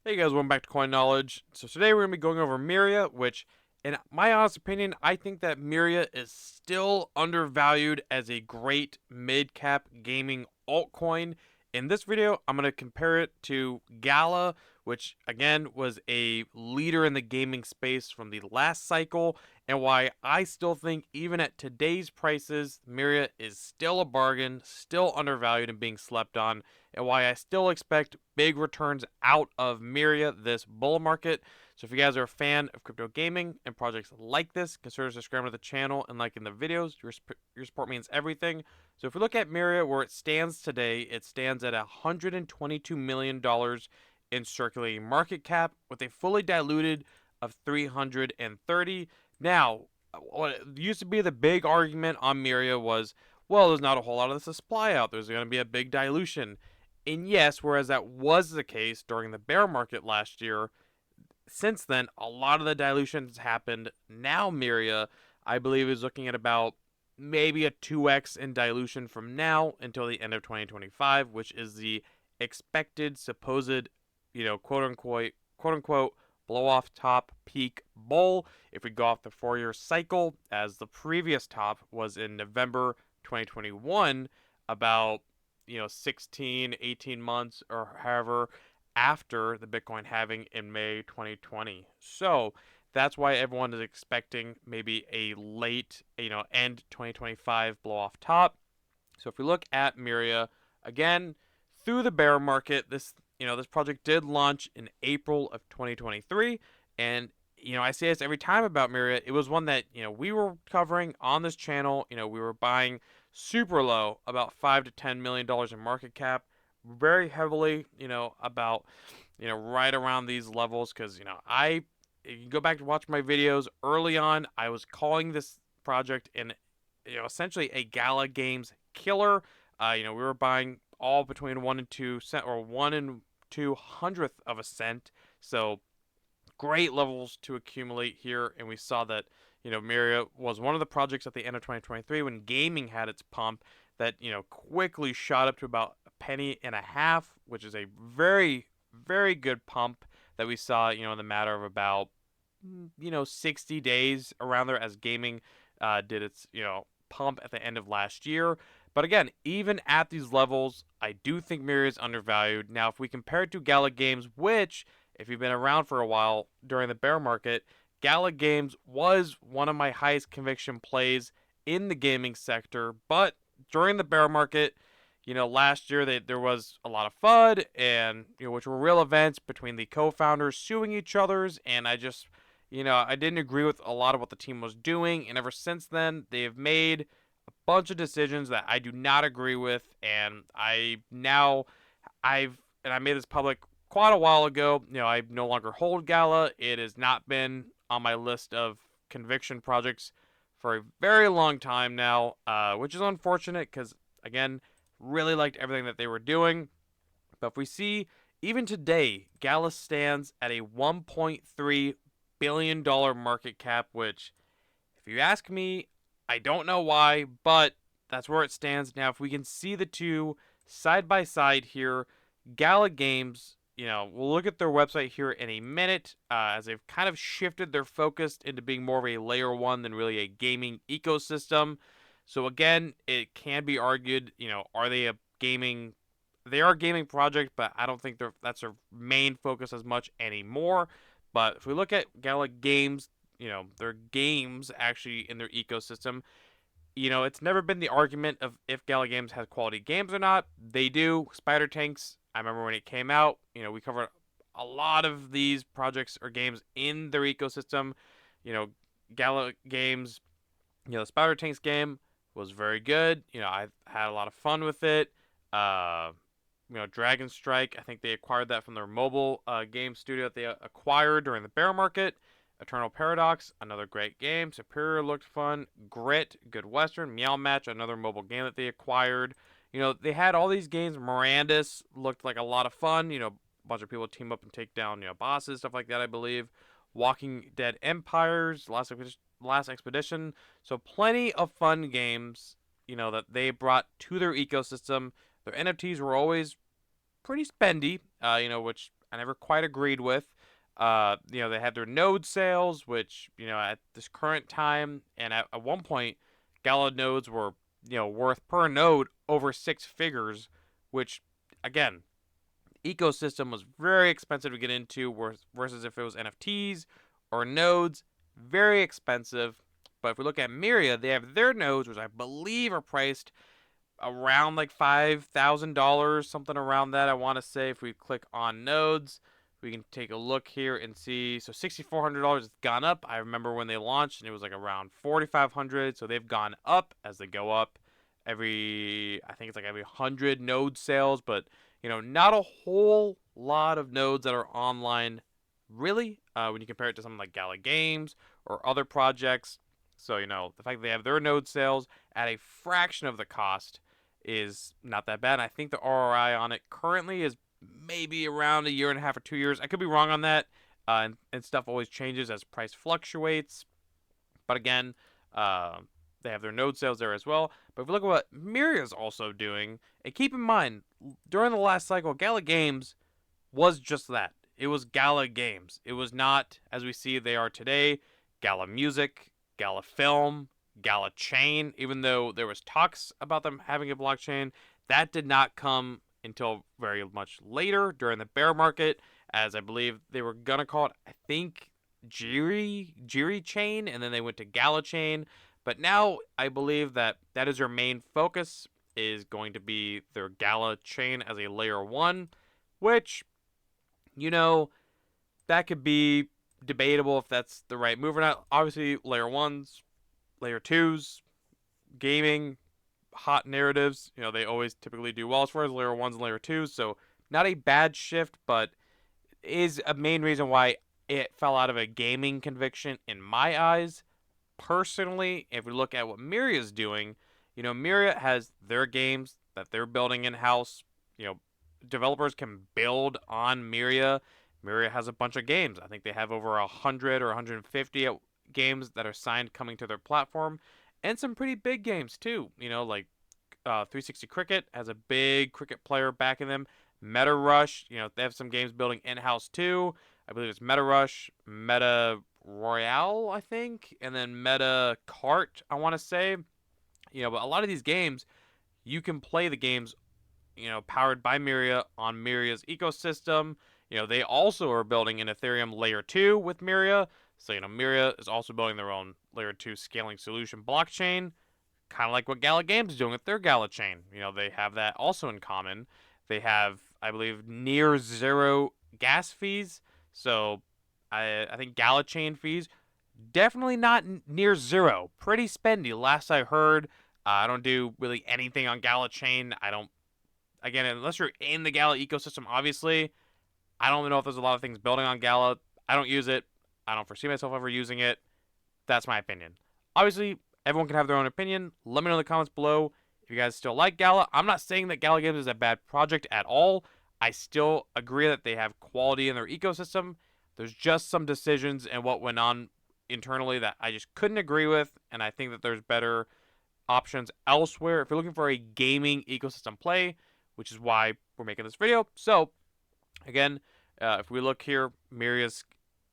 Hey guys, welcome back to Coin Knowledge. So today we're going to be going over Myria, which, in my honest opinion, I think that Myria is still undervalued as a great mid-cap gaming altcoin. In this video, I'm going to compare it to Gala, which again was a leader in the gaming space from the last cycle, and why I still think even at today's prices, Myria is still a bargain, still undervalued and being slept on, and why I still expect big returns out of Myria this bull market. So if you guys are a fan of crypto gaming and projects like this, consider subscribing to the channel and liking the videos. Your support means everything. So if we look at Myria where it stands today, it stands at $122 million in circulating market cap with a fully diluted of 330. Now, what used to be the big argument on Myria was, well, there's not a whole lot of the supply out. There's going to be a big dilution. And yes, whereas that was the case during the bear market last year, since then, a lot of the dilution has happened. Now, Myria, I believe, is looking at about maybe a 2x in dilution from now until the end of 2025, which is the expected, supposed, quote unquote, blow off top peak bull. If we go off the 4-year cycle, as the previous top was in November 2021, about 16, 18 months or however after the Bitcoin halving in May 2020. So that's why everyone is expecting maybe a late, end 2025 blow off top. So if we look at Myria again through the bear market, this project did launch in April of 2023, and I say this every time about Myria. It was one that we were covering on this channel. We were buying super low, about $5 to $10 million in market cap, very heavily, about right around these levels, because if you go back to watch my videos early on, I was calling this project in essentially a Gala Games killer. We were buying all between 1 and 2 cent, or 1 and 2 hundredth of a cent. So great levels to accumulate here, and we saw that Myria was one of the projects at the end of 2023 when gaming had its pump that quickly shot up to about a penny and a half, which is a very, very good pump that we saw in the matter of about 60 days around there, as gaming did its pump at the end of last year. But again, even at these levels, I do think Myria is undervalued. Now, if we compare it to Gala Games, which, if you've been around for a while during the bear market, Gala Games was one of my highest conviction plays in the gaming sector. But during the bear market, last year there was a lot of FUD, and which were real events between the co-founders suing each other's, and I just I didn't agree with a lot of what the team was doing, and ever since then they've made a bunch of decisions that I do not agree with, and I made this public quite a while ago. I no longer hold Gala. It has not been on my list of conviction projects for a very long time now, which is unfortunate because, again, really liked everything that they were doing. But if we see, even today, Gala stands at a $1.3 billion market cap, which, if you ask me, I don't know why, but that's where it stands. Now, if we can see the two side by side here, Gala Games, we'll look at their website here in a minute, as they've kind of shifted their focus into being more of a layer one than really a gaming ecosystem. So again, it can be argued, are they a gaming? They are a gaming project, but I don't think that's their main focus as much anymore. But if we look at Gala Games, their games actually in their ecosystem, it's never been the argument of if Gala Games has quality games or not. They do. Spider Tanks, I remember when it came out, we covered a lot of these projects or games in their ecosystem. Gala Games, the Spider Tanks game was very good. I had a lot of fun with it. Dragon Strike, I think they acquired that from their mobile game studio that they acquired during the bear market. Eternal Paradox, another great game. Superior looked fun. Grit, good Western. Meow Match, another mobile game that they acquired. They had all these games. Mirandus looked like a lot of fun. A bunch of people team up and take down, bosses, stuff like that, I believe. Walking Dead Empires, Last Expedition. So plenty of fun games, that they brought to their ecosystem. Their NFTs were always pretty spendy, which I never quite agreed with. They had their node sales, which at this current time, and at one point, Gala nodes were worth per node over six figures, which again, ecosystem was very expensive to get into versus if it was NFTs or nodes, very expensive. But if we look at Myria, they have their nodes, which I believe are priced around like $5,000, something around that. I want to say if we click on nodes, we can take a look here and see. So $6,400 has gone up. I remember when they launched and it was like around $4,500. So they've gone up as they go up. I think it's like every 100 node sales, but not a whole lot of nodes that are online, really, when you compare it to something like Gala Games or other projects. So the fact that they have their node sales at a fraction of the cost is not that bad. And I think the ROI on it currently is maybe around a year and a half or 2 years. I could be wrong on that, and stuff always changes as price fluctuates. But again, they have their node sales there as well. But if we look at what Myria is also doing, and keep in mind, during the last cycle, Gala Games was just that. It was Gala Games. It was not, as we see they are today, Gala Music, Gala Film, Gala Chain. Even though there was talks about them having a blockchain, that did not come until very much later during the bear market, as I believe they were gonna call it, I think, Jiri Chain, and then they went to Gala Chain. But now I believe that is their main focus, is going to be their Gala Chain as a layer 1, which, that could be debatable if that's the right move or not. Obviously, layer 1s, layer 2s, gaming, hot narratives, they always typically do well as far as layer 1s and layer 2s, so not a bad shift, but is a main reason why it fell out of a gaming conviction in my eyes. Personally, if we look at what Myria is doing, Myria has their games that they're building in-house. Developers can build on Myria. Myria has a bunch of games. I think they have over 100 or 150 games that are signed coming to their platform, and some pretty big games too. Like 360 Cricket has a big cricket player backing them. Meta Rush, they have some games building in-house too. I believe it's Meta Rush, Meta Royale, I think, and then Meta Kart, I want to say. But a lot of these games, you can play the games, powered by Myria on Myria's ecosystem. They also are building an Ethereum layer 2 with Myria. So, Myria is also building their own layer 2 scaling solution blockchain, kind of like what Gala Games is doing with their Gala chain. They have that also in common. They have, I believe, near zero gas fees. So I think Gala chain fees definitely not near zero. Pretty spendy. Last I heard, I don't do really anything on Gala chain. I don't. Again, unless you're in the Gala ecosystem, obviously, I don't know if there's a lot of things building on Gala. I don't use it. I don't foresee myself ever using it. That's my opinion. Obviously, everyone can have their own opinion. Let me know in the comments below if you guys still like Gala. I'm not saying that Gala Games is a bad project at all. I still agree that they have quality in their ecosystem. There's just some decisions and what went on internally that I just couldn't agree with, and I think that there's better options elsewhere if you're looking for a gaming ecosystem play, which is why we're making this video. So, again, if we look here, Myria's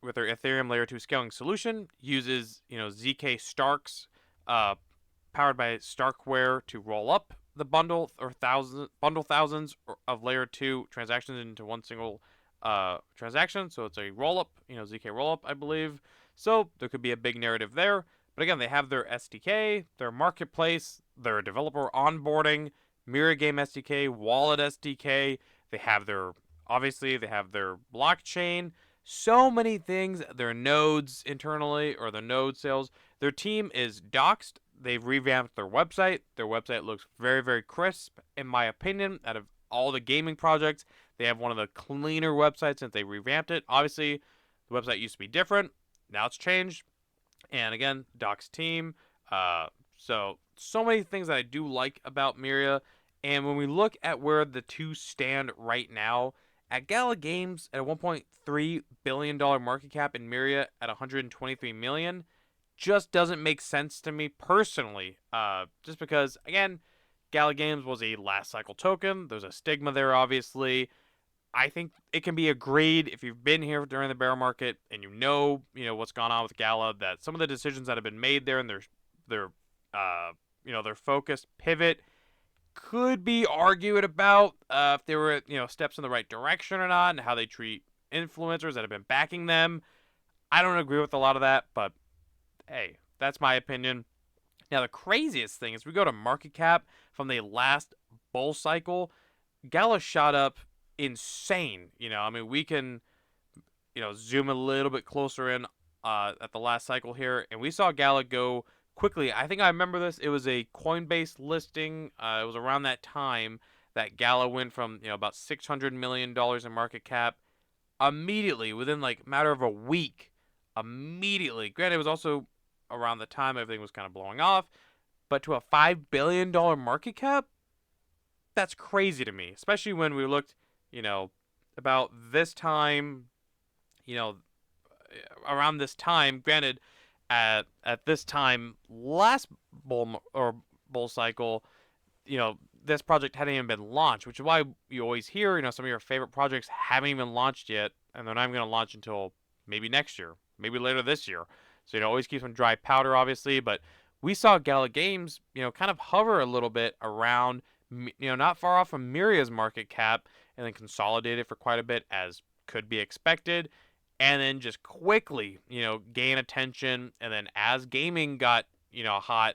with their Ethereum Layer 2 scaling solution uses, ZK Starks, powered by Starkware to roll up the bundle or thousands of Layer 2 transactions into one single transaction. So it's a roll up, ZK roll up, I believe. So there could be a big narrative there. But again, they have their SDK, their marketplace, their developer onboarding, Myria Game SDK, Wallet SDK. They have their blockchain. So many things. Their nodes internally, or their node sales. Their team is doxed. They've revamped their website. Their website looks very, very crisp, in my opinion. Out of all the gaming projects, they have one of the cleaner websites since they revamped it. Obviously, the website used to be different. Now it's changed. And again, doxed team. So many things that I do like about Myria. And when we look at where the two stand right now, at Gala Games at a $1.3 billion market cap, and Myria at $123 million, just doesn't make sense to me personally. Just because, again, Gala Games was a last cycle token. There's a stigma there, obviously. I think it can be agreed if you've been here during the bear market and what's gone on with Gala, that some of the decisions that have been made there and their their focused pivot could be argued about if they were steps in the right direction or not, and how they treat influencers that have been backing them. I don't agree with a lot of that, but hey, that's my opinion. Now the craziest thing is we go to market cap from the last bull cycle. Gala shot up insane. I mean, we can zoom a little bit closer in at the last cycle here, and we saw Gala go quickly. I think I remember this. It was a Coinbase listing. It was around that time that Gala went from about $600 million in market cap immediately, within like a matter of a week. Immediately. Granted, it was also around the time everything was kind of blowing off, but to a $5 billion market cap, that's crazy to me. Especially when we looked, about this time, you know, around this time. Granted, at this time last bull cycle, this project hadn't even been launched, which is why you always hear some of your favorite projects haven't even launched yet, and they're not even going to launch until maybe next year, maybe later this year. So always keep some dry powder, obviously. But we saw Gala Games, kind of hover a little bit around, not far off from Myria's market cap, and then consolidated for quite a bit, as could be expected, and then just quickly, gain attention. And then as gaming got, hot,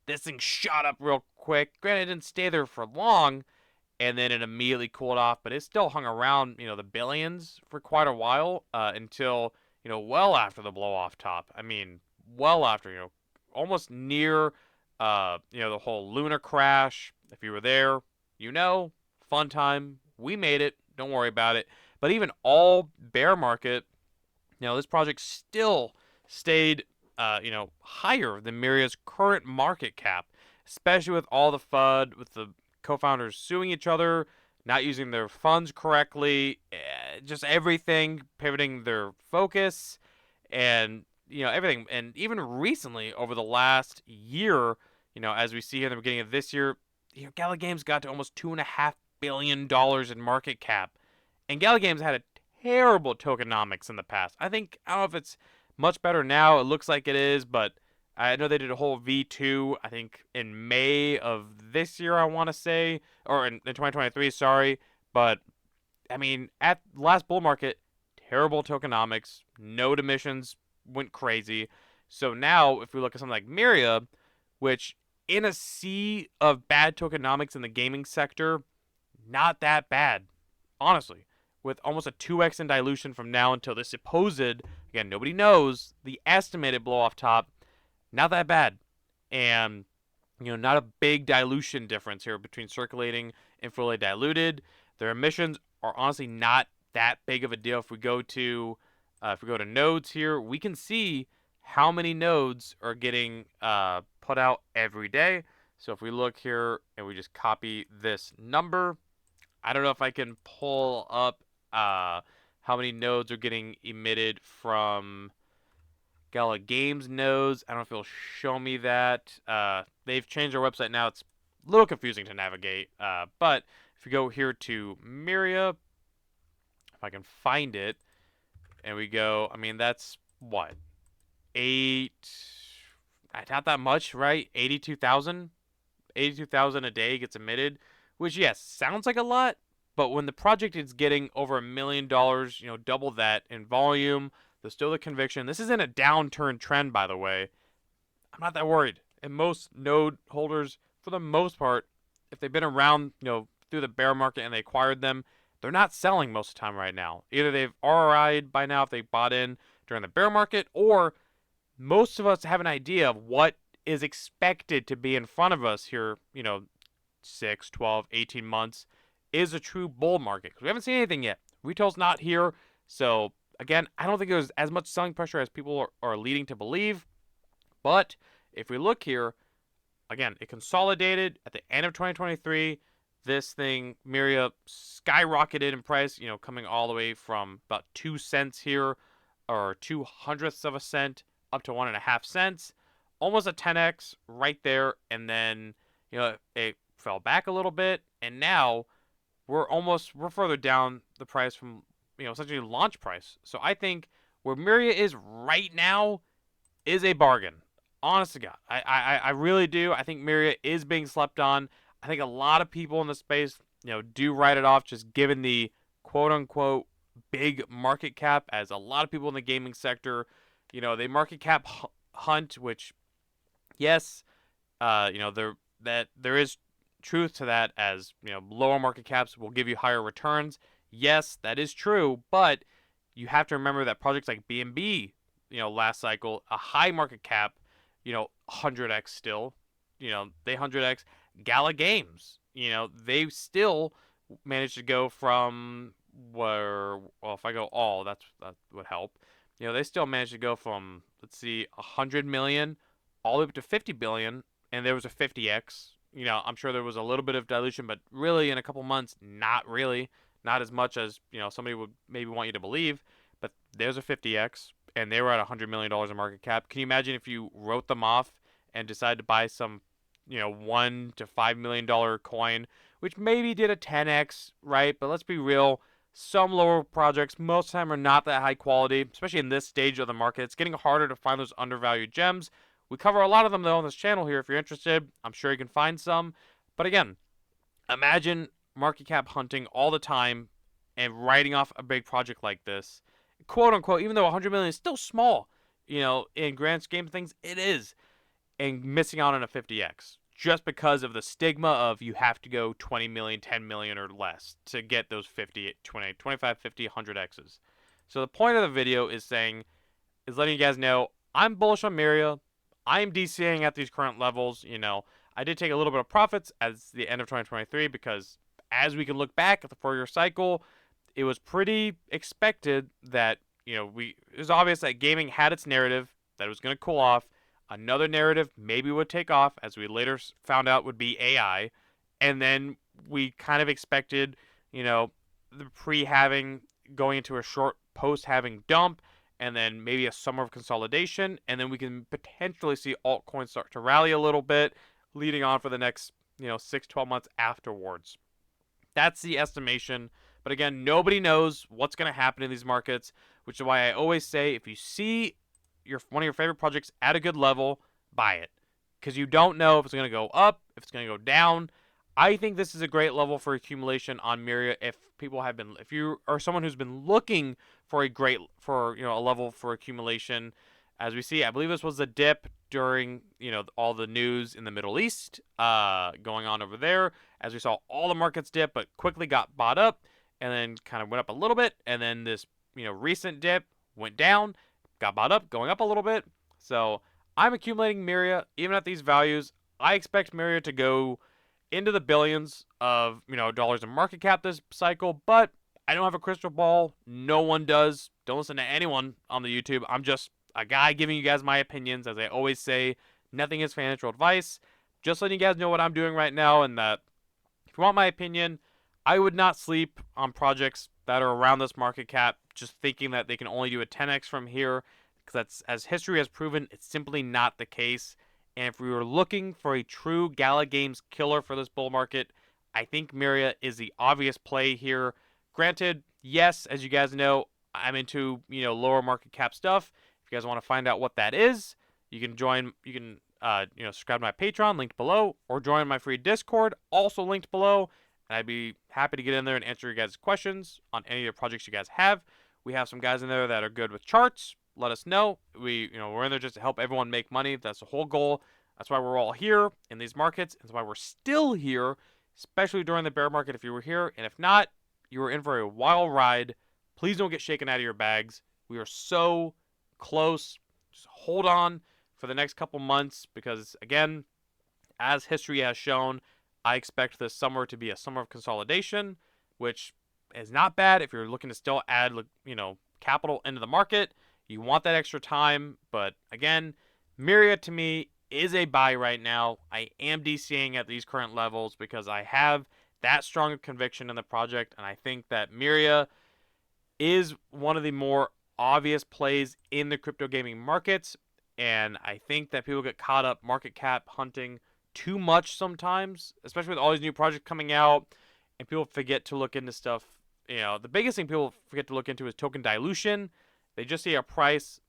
this thing shot up real quick. Granted, it didn't stay there for long, and then it immediately cooled off, but it still hung around, the billions for quite a while, until, well after the blow off top. I mean, well after, almost near, the whole lunar crash. If you were there, fun time. We made it. Don't worry about it. But even all bear market, this project still stayed, higher than Myria's current market cap, especially with all the FUD, with the co-founders suing each other, not using their funds correctly, just everything, pivoting their focus, and, everything. And even recently, over the last year, as we see here in the beginning of this year, Gala Games got to almost $2.5 billion in market cap. And Gala Games had a terrible tokenomics in the past. I don't know if it's much better now. It looks like it is, but I know they did a whole V2, I think, in May of this year, I want to say, or in 2023, sorry. But, I mean, at last bull market, terrible tokenomics, node emissions went crazy. So now, if we look at something like Myria, which in a sea of bad tokenomics in the gaming sector, not that bad, honestly. With almost a 2x in dilution from now until the supposed, again, nobody knows, the estimated blow off top, not that bad. And, not a big dilution difference here between circulating and fully diluted. Their emissions are honestly not that big of a deal. If we go to nodes here, we can see how many nodes are getting put out every day. So if we look here and we just copy this number, I don't know if I can pull up how many nodes are getting emitted from Gala Games nodes. I don't know if it'll show me that. They've changed their website now. It's a little confusing to navigate. But if we go here to Myria, if I can find it, and we go, I mean, that's what? Not that much, right? 82,000? 82,000 a day gets emitted, which, yes, sounds like a lot. But when the project is getting over $1 million, double that in volume, there's still the conviction. This isn't a downturn trend, by the way. I'm not that worried. And most node holders, for the most part, if they've been around, through the bear market and they acquired them, they're not selling most of the time right now. Either they've RRI'd by now if they bought in during the bear market, or most of us have an idea of what is expected to be in front of us here, 6, 12, 18 months is a true bull market. Because we haven't seen anything yet. Retail's not here. So, again, I don't think there's as much selling pressure as people are leading to believe. But if we look here, again, it consolidated at the end of 2023. This thing, Myria, skyrocketed in price, coming all the way from about 2 cents here, or 2/100ths of a cent, up to 1.5 cents. Almost a 10x right there. And then, it fell back a little bit. And now we're further down the price from essentially launch price. So I think where Myria is right now is a bargain. Honest to God, I really do. I think Myria is being slept on. I think a lot of people in the space, do write it off just given the quote unquote big market cap, as a lot of people in the gaming sector, they market cap hunt, which yes, there is truth to that, as lower market caps will give you higher returns. Yes, that is true, but you have to remember that projects like BNB, last cycle, a high market cap, 100x still, they 100x. Gala Games, they still managed to go from where, well, if I go all, that would help. They still managed to go from, let's see, 100 million all the way up to 50 billion, and there was a 50x. I'm sure there was a little bit of dilution, but really in a couple months, not really, not as much as somebody would maybe want you to believe. But there's a 50x, and they were at $100 million in market cap. Can you imagine if you wrote them off and decided to buy some, $1 to $5 million coin, which maybe did a 10x, right? But let's be real. Some lower projects, most of the time, are not that high quality, especially in this stage of the market. It's getting harder to find those undervalued gems. We cover a lot of them, though, on this channel here. If you're interested, I'm sure you can find some. But again, imagine market cap hunting all the time and writing off a big project like this. Quote unquote, even though 100 million is still small, in grand scheme of things, it is. And missing out on a 50x just because of the stigma of you have to go 20 million, 10 million or less to get those 50, 20, 25, 50, 100x's. So the point of the video is letting you guys know I'm bullish on Myria. I'm DCing at these current levels. I did take a little bit of profits as the end of 2023 because as we can look back at the 4-year cycle, it was pretty expected that, it was obvious that gaming had its narrative, that it was going to cool off. Another narrative maybe would take off, as we later found out would be AI. And then we kind of expected, the pre-halving going into a short post-halving dump, and then maybe a summer of consolidation, and then we can potentially see altcoins start to rally a little bit, leading on for the next 6-12 months afterwards. That's the estimation. But again, nobody knows what's going to happen in these markets, which is why I always say if you see one of your favorite projects at a good level, buy it, because you don't know if it's going to go up, if it's going to go down. I think this is a great level for accumulation on Myria. If you are someone who's been looking for a level for accumulation, as we see, I believe this was a dip during all the news in the Middle East going on over there, as we saw all the markets dip, but quickly got bought up and then kind of went up a little bit, and then this recent dip went down, got bought up, going up a little bit. So I'm accumulating Myria even at these values. I expect Myria to go into the billions of dollars in market cap this cycle, but I don't have a crystal ball. No one does. Don't listen to anyone on the YouTube. I'm just a guy giving you guys my opinions. As I always say, nothing is financial advice. Just letting you guys know what I'm doing right now, and that if you want my opinion, I would not sleep on projects that are around this market cap just thinking that they can only do a 10x from here, because that's, as history has proven, it's simply not the case. And if we were looking for a true Gala Games killer for this bull market, I think Myria is the obvious play here. Granted, yes, as you guys know, I'm into lower market cap stuff. If you guys want to find out what that is, you can subscribe to my Patreon, linked below, or join my free Discord, also linked below. And I'd be happy to get in there and answer your guys' questions on any of the projects you guys have. We have some guys in there that are good with charts. Let us know. We're in there just to help everyone make money. That's the whole goal. That's why we're all here in these markets. That's why we're still here, especially during the bear market if you were here. And if not, you were in for a wild ride. Please don't get shaken out of your bags. We are so close. Just hold on for the next couple months because, again, as history has shown, I expect this summer to be a summer of consolidation, which is not bad if you're looking to still add, capital into the market. You want that extra time, but again, Myria to me is a buy right now. I am DCing at these current levels because I have that strong of conviction in the project, and I think that Myria is one of the more obvious plays in the crypto gaming markets, and I think that people get caught up market cap hunting too much sometimes, especially with all these new projects coming out, and people forget to look into stuff. The biggest thing people forget to look into is token dilution. They just see a price,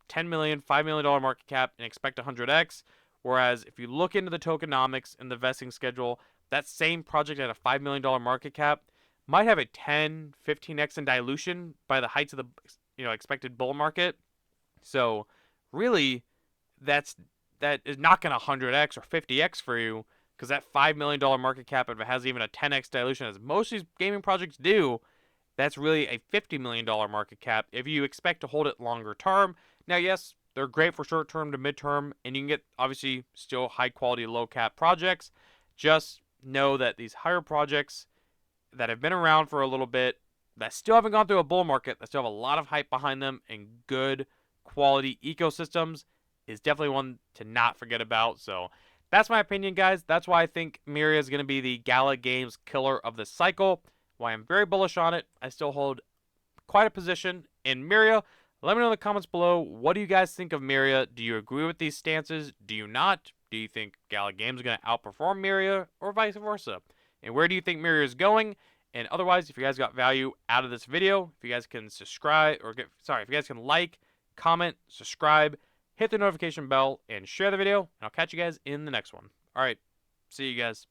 10 million, $5 million market cap, and expect 100x. Whereas if you look into the tokenomics and the vesting schedule, that same project at a $5 million market cap might have a 10, 15x in dilution by the heights of the expected bull market. So really, that is not going to 100x or 50x for you, because that $5 million market cap, if it has even a 10x dilution, as most of these gaming projects do, that's really a $50 million market cap if you expect to hold it longer term. Now, yes, they're great for short term to midterm, and you can get obviously still high quality, low cap projects. Just know that these higher projects that have been around for a little bit, that still haven't gone through a bull market, that still have a lot of hype behind them and good quality ecosystems, is definitely one to not forget about. So that's my opinion, guys. That's why I think Myria is going to be the Gala Games killer of this cycle. Why I'm very bullish on it. I still hold quite a position in Myria. Let me know in the comments below, what do you guys think of Myria? Do you agree with these stances? Do you not? Do you think Gala Games is going to outperform Myria, or vice versa? And where do you think Myria is going? And otherwise, if you guys got value out of this video, if you guys can subscribe, if you guys can like, comment, subscribe, hit the notification bell, and share the video, and I'll catch you guys in the next one. All right, see you guys.